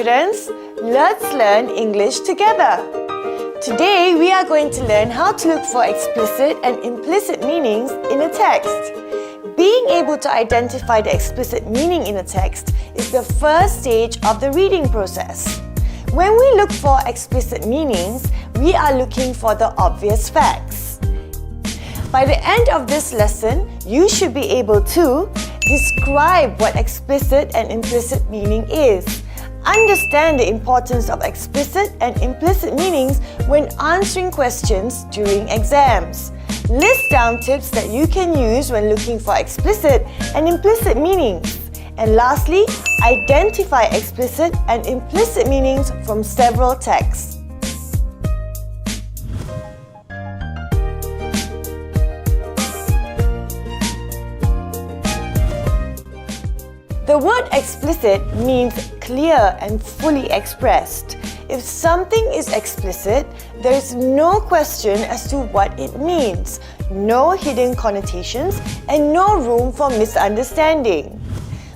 students, let's learn English together. Today, we are going to learn how to look for explicit and implicit meanings in a text. Being able to identify the explicit meaning in a text is the first stage of the reading process. When we look for explicit meanings, we are looking for the obvious facts. By the end of this lesson, you should be able to describe what explicit and implicit meaning is, understand the importance of explicit and implicit meanings when answering questions during exams, list down tips that you can use when looking for explicit and implicit meanings, and lastly, identify explicit and implicit meanings from several texts. The word explicit means clear and fully expressed. If something is explicit, there is no question as to what it means, no hidden connotations, and no room for misunderstanding.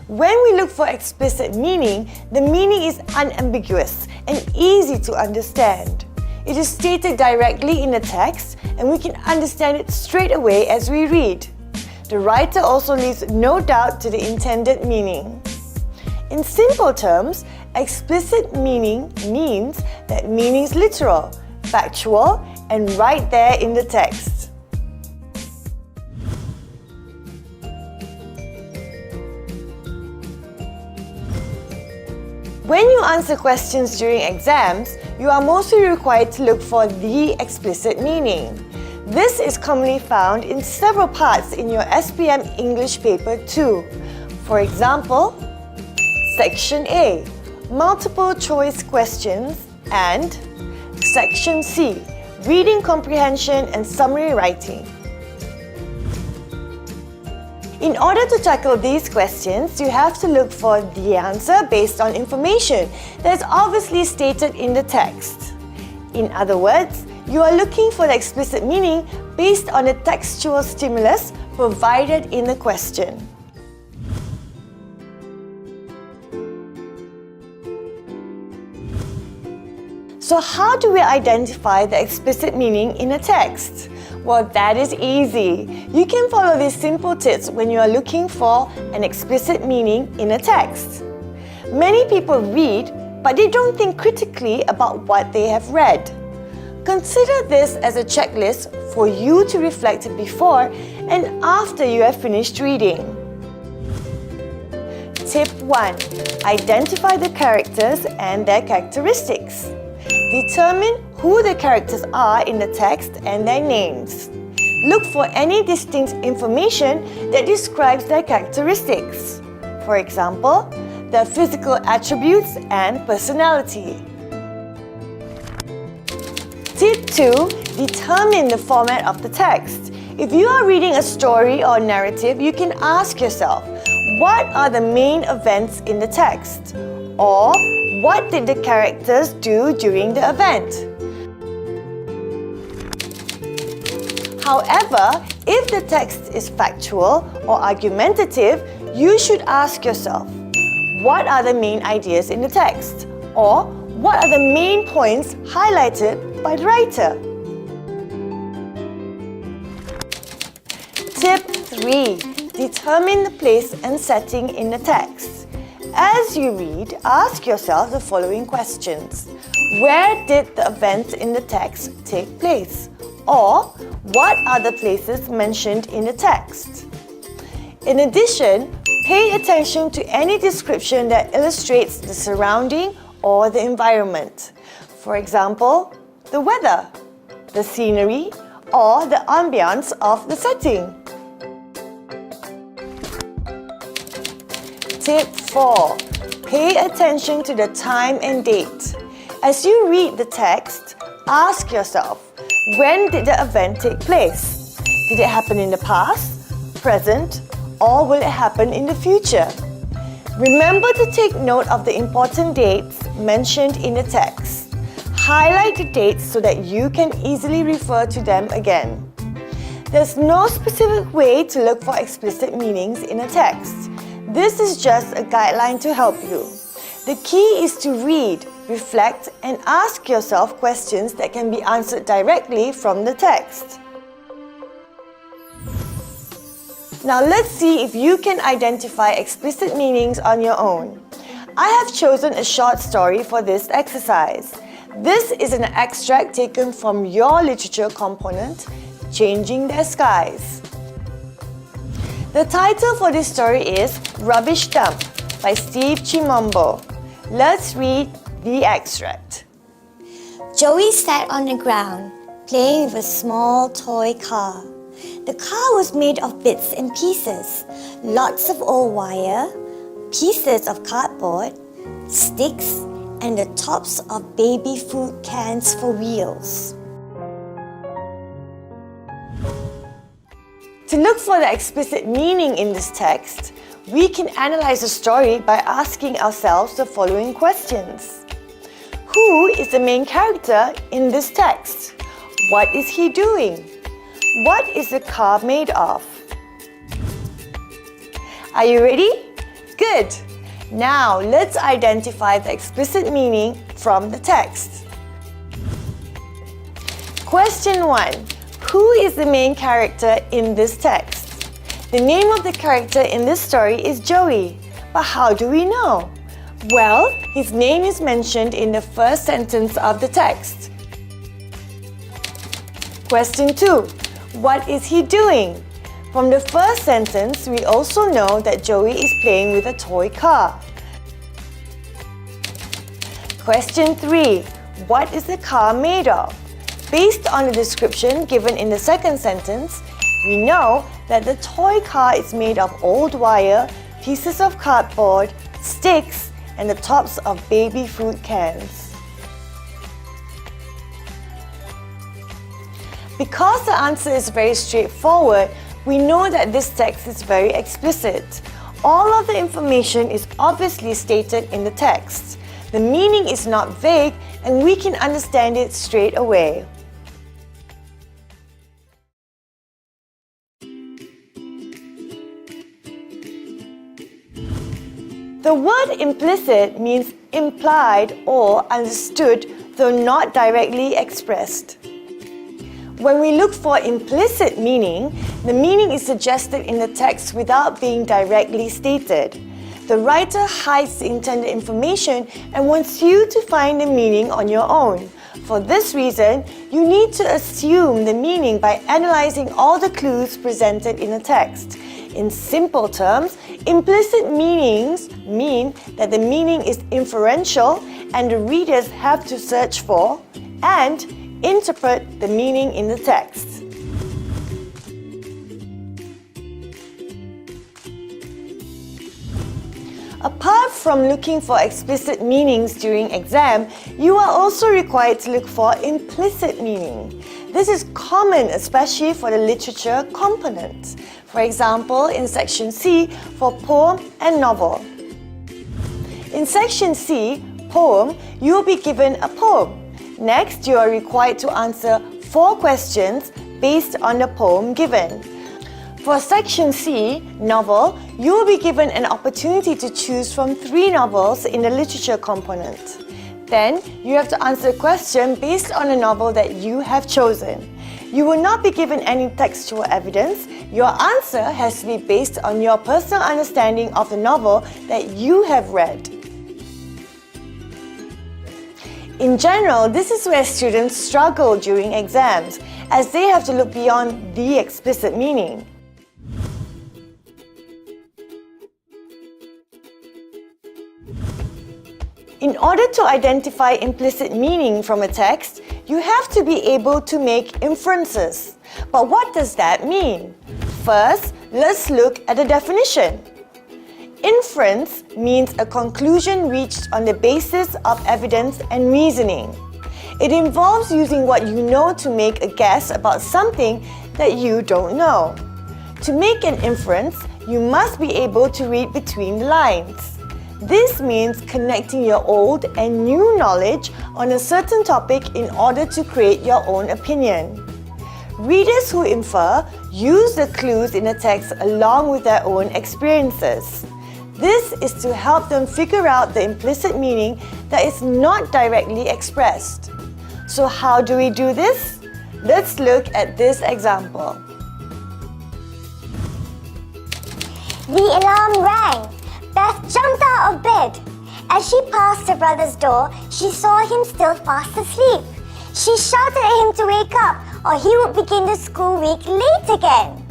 When we look for explicit meaning, the meaning is unambiguous and easy to understand. It is stated directly in the text, and we can understand it straight away as we read. The writer also leaves no doubt to the intended meaning. In simple terms, explicit meaning means that meaning is literal, factual, and right there in the text. When you answer questions during exams, you are mostly required to look for the explicit meaning. This is commonly found in several parts in your SPM English paper 2. For example, Section A, multiple choice questions, and Section C, reading comprehension and summary writing. In order to tackle these questions, you have to look for the answer based on information that is obviously stated in the text. In other words, you are looking for the explicit meaning based on the textual stimulus provided in the question. So how do we identify the explicit meaning in a text? Well, that is easy. You can follow these simple tips when you are looking for an explicit meaning in a text. Many people read, but they don't think critically about what they have read. Consider this as a checklist for you to reflect before and after you have finished reading. Tip 1. Identify the characters and their characteristics. Determine who the characters are in the text and their names. Look for any distinct information that describes their characteristics. For example, their physical attributes and personality. Tip 2. Determine the format of the text. If you are reading a story or narrative, you can ask yourself, what are the main events in the text? Or, what did the characters do during the event? However, if the text is factual or argumentative, you should ask yourself, what are the main ideas in the text? Or, what are the main points highlighted by the writer? Tip 3. Determine the place and setting in the text. As you read, ask yourself the following questions. Where did the event in the text take place? Or, what are the places mentioned in the text? In addition, pay attention to any description that illustrates the surrounding or the environment. For example, the weather, the scenery, or the ambience of the setting. Tip 4. Pay attention to the time and date. As you read the text, ask yourself, when did the event take place? Did it happen in the past, present, or will it happen in the future? Remember to take note of the important dates mentioned in the text. Highlight the dates so that you can easily refer to them again. There's no specific way to look for explicit meanings in a text. This is just a guideline to help you. The key is to read, reflect, and ask yourself questions that can be answered directly from the text. Now let's see if you can identify explicit meanings on your own. I have chosen a short story for this exercise. This is an extract taken from your literature component, Changing Their Skies. The title for this story is Rubbish Dump by Steve Chimambo. Let's read the extract. Joey sat on the ground, playing with a small toy car. The car was made of bits and pieces, lots of old wire, pieces of cardboard, sticks, and the tops of baby food cans for wheels. To look for the explicit meaning in this text, we can analyze the story by asking ourselves the following questions. Who is the main character in this text? What is he doing? What is the car made of? Are you ready? Good! Now let's identify the explicit meaning from the text. Question 1. Who is the main character in this text? The name of the character in this story is Joey, but how do we know? Well, his name is mentioned in the first sentence of the text. Question 2. What is he doing? From the first sentence, we also know that Joey is playing with a toy car. Question 3. What is the car made of? Based on the description given in the second sentence, we know that the toy car is made of old wire, pieces of cardboard, sticks, and the tops of baby food cans. Because the answer is very straightforward, we know that this text is very explicit. All of the information is obviously stated in the text. The meaning is not vague, and we can understand it straight away. The word implicit means implied or understood, though not directly expressed. When we look for implicit meaning, the meaning is suggested in the text without being directly stated. The writer hides the intended information and wants you to find the meaning on your own. For this reason, you need to assume the meaning by analyzing all the clues presented in the text. In simple terms, implicit meanings mean that the meaning is inferential and the readers have to search for and interpret the meaning in the text. Apart from looking for explicit meanings during exam, you are also required to look for implicit meaning. This is common especially for the literature component. For example, in section C for poem and novel. In section C, poem, you will be given a poem. Next, you are required to answer 4 questions based on the poem given. For section C, novel, you will be given an opportunity to choose from 3 novels in the literature component. Then, you have to answer a question based on a novel that you have chosen. You will not be given any textual evidence. Your answer has to be based on your personal understanding of the novel that you have read. In general, this is where students struggle during exams, as they have to look beyond the explicit meaning. In order to identify implicit meaning from a text, you have to be able to make inferences. But what does that mean? First, let's look at the definition. Inference means a conclusion reached on the basis of evidence and reasoning. It involves using what you know to make a guess about something that you don't know. To make an inference, you must be able to read between the lines. This means connecting your old and new knowledge on a certain topic in order to create your own opinion. Readers who infer use the clues in the text along with their own experiences. This is to help them figure out the implicit meaning that is not directly expressed. So how do we do this? Let's look at this example. The alarm rang. Beth jumped out of bed. As she passed her brother's door, she saw him still fast asleep. She shouted at him to wake up, or he would begin the school week late again.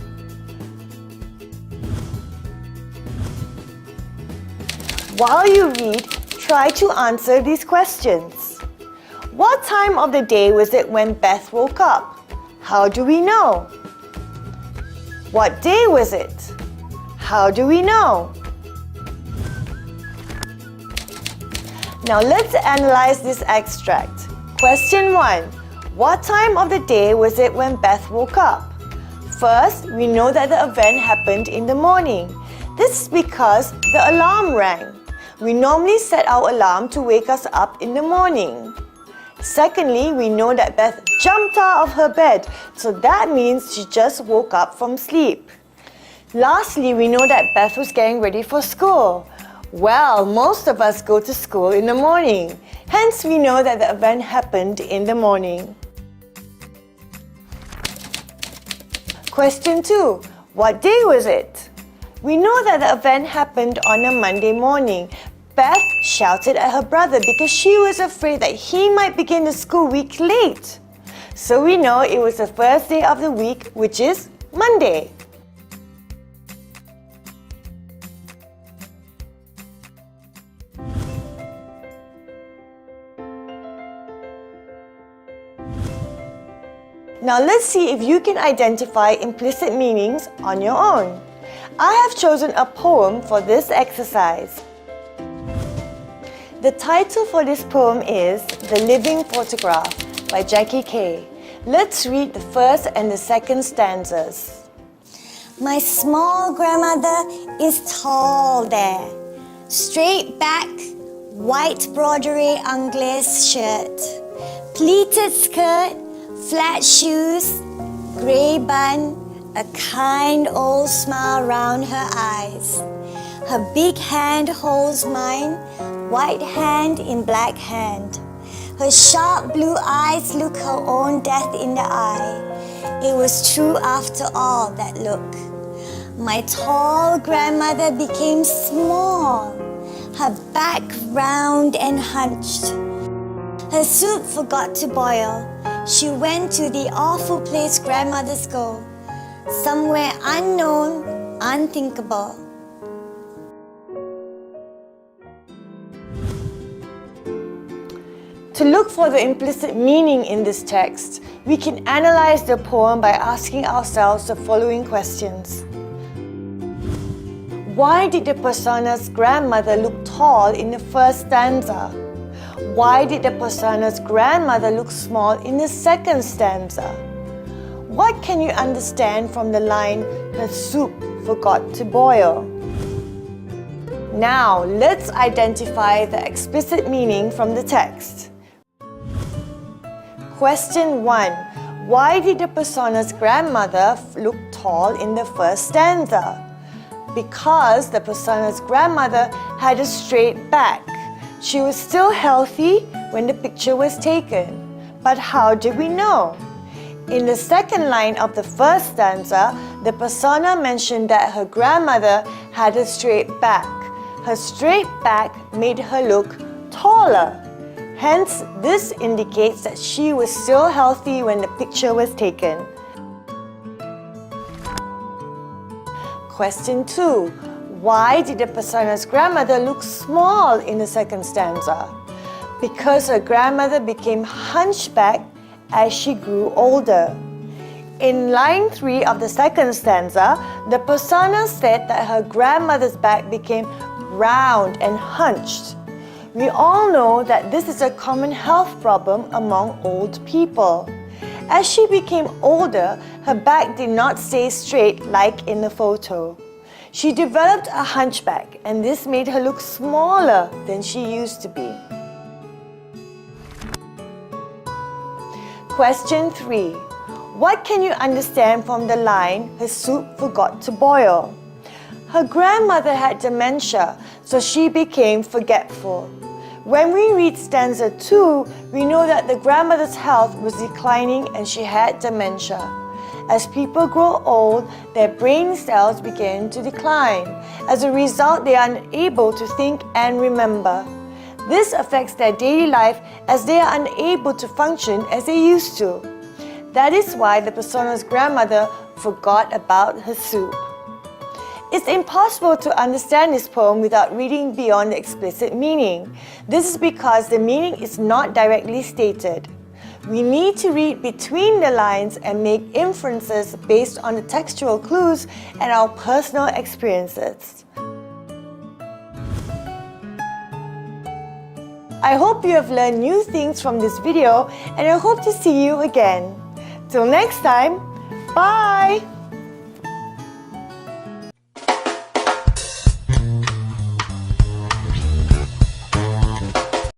While you read, try to answer these questions. What time of the day was it when Beth woke up? How do we know? What day was it? How do we know? Now let's analyze this extract. Question 1. What time of the day was it when Beth woke up? First, we know that the event happened in the morning. This is because the alarm rang. We normally set our alarm to wake us up in the morning. Secondly, we know that Beth jumped out of her bed, so that means she just woke up from sleep. Lastly, we know that Beth was getting ready for school. Well, most of us go to school in the morning. Hence, we know that the event happened in the morning. Question 2. What day was it? We know that the event happened on a Monday morning. Beth shouted at her brother because she was afraid that he might begin the school week late. So we know it was the first day of the week, which is Monday. Now let's see if you can identify implicit meanings on your own. I have chosen a poem for this exercise. The title for this poem is The Living Photograph by Jackie Kay. Let's read the first and the second stanzas. My small grandmother is tall there. Straight back, white broderie anglaise shirt, pleated skirt, flat shoes, grey bun, a kind old smile round her eyes. Her big hand holds mine, white hand in black hand. Her sharp blue eyes look her own death in the eye. It was true after all, that look. My tall grandmother became small, her back round and hunched. Her soup forgot to boil. She went to the awful place grandmothers go, somewhere unknown, unthinkable. To look for the implicit meaning in this text, we can analyze the poem by asking ourselves the following questions. Why did the persona's grandmother look tall in the first stanza? Why did the persona's grandmother look small in the second stanza? What can you understand from the line, her soup forgot to boil? Now, let's identify the explicit meaning from the text. Question 1. Why did the persona's grandmother look tall in the first stanza? Because the persona's grandmother had a straight back. She was still healthy when the picture was taken. But how did we know? In the second line of the first stanza, the persona mentioned that her grandmother had a straight back. Her straight back made her look taller. Hence, this indicates that she was still healthy when the picture was taken. Question 2. Why did the persona's grandmother look small in the second stanza? Because her grandmother became hunchbacked as she grew older. In line 3 of the second stanza, the persona said that her grandmother's back became round and hunched. We all know that this is a common health problem among old people. As she became older, her back did not stay straight like in the photo. She developed a hunchback, and this made her look smaller than she used to be. Question 3. What can you understand from the line, her soup forgot to boil? Her grandmother had dementia, so she became forgetful. When we read stanza 2, we know that the grandmother's health was declining and she had dementia. As people grow old, their brain cells begin to decline. As a result, they are unable to think and remember. This affects their daily life as they are unable to function as they used to. That is why the persona's grandmother forgot about her soup. It's impossible to understand this poem without reading beyond the explicit meaning. This is because the meaning is not directly stated. We need to read between the lines and make inferences based on the textual clues and our personal experiences. I hope you have learned new things from this video and I hope to see you again. Till next time, bye!